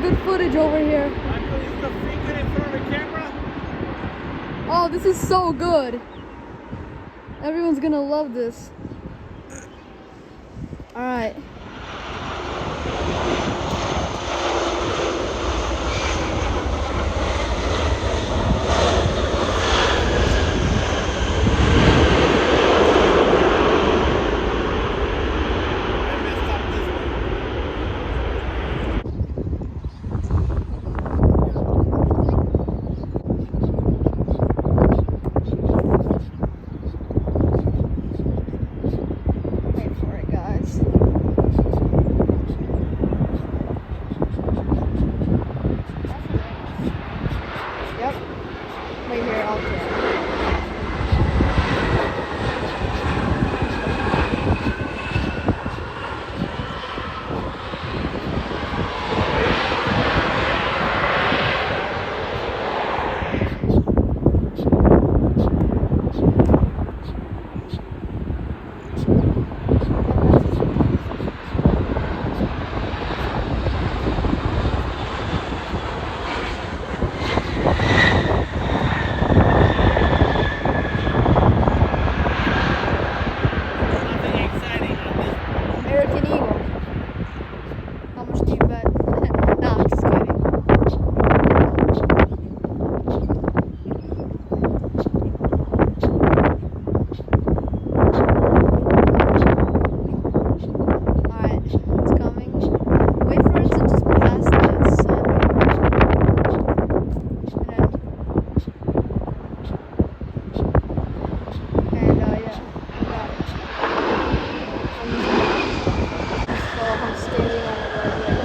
good footage over here. Michael, is the finger in front of the camera? Oh, this is so good. Everyone's gonna love this. All right. I messed up this one. Wait for it, guys. Yep. Right here, I'll try. Nothing exciting on this one. American Eagle. How much do you bet? Nah, I'm just kidding. Alright, it's coming. Wait for it to just pass this. And yeah. Got it. I'm standing on it right here.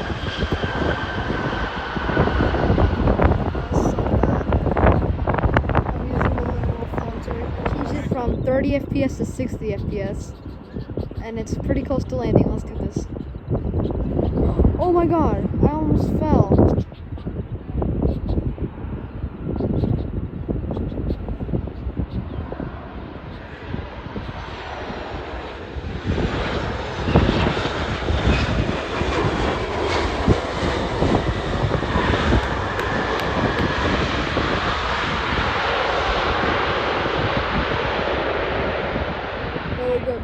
I'm using the little phone to change it from 30 FPS to 60 FPS. And it's pretty close to landing. Let's do this. Oh my god, I almost fell. Very good.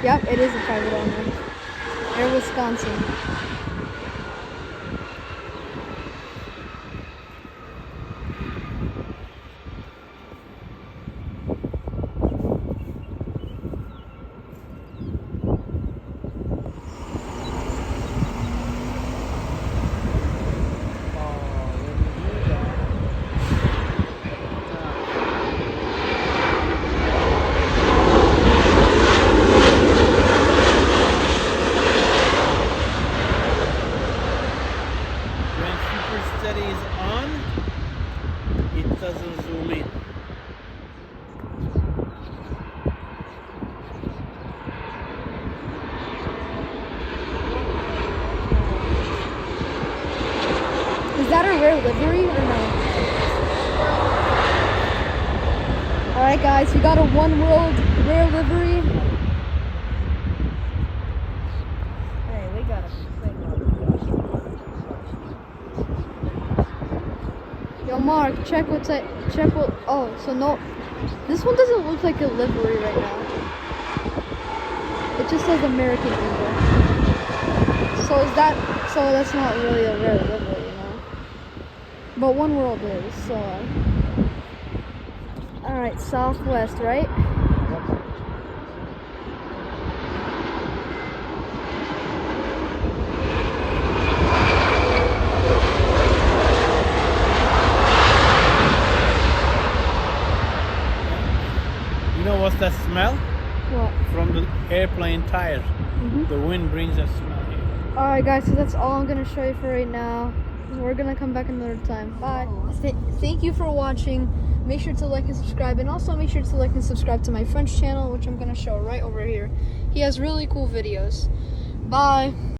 Yep, it is a private owner. Air Wisconsin. When Super Steady is on, it doesn't zoom in. Is that a rare livery or no? Alright guys, we got a One World rare livery. Hey, we got a Yo Mark, check what's that, check what, oh, so no, this one doesn't look like a livery right now. It just says American Eagle. So is that, so that's not really a rare livery, you know? But One World is, so. Alright, Southwest, right? that smell? What? From the airplane tire. Mhm. The wind brings that smell here. Alright guys, so that's all I'm gonna show you for right now. We're gonna come back another time. Bye. Thank you for watching. Make sure to like and subscribe, and also make sure to like and subscribe to my friend's channel, which I'm gonna show right over here. He has really cool videos. Bye.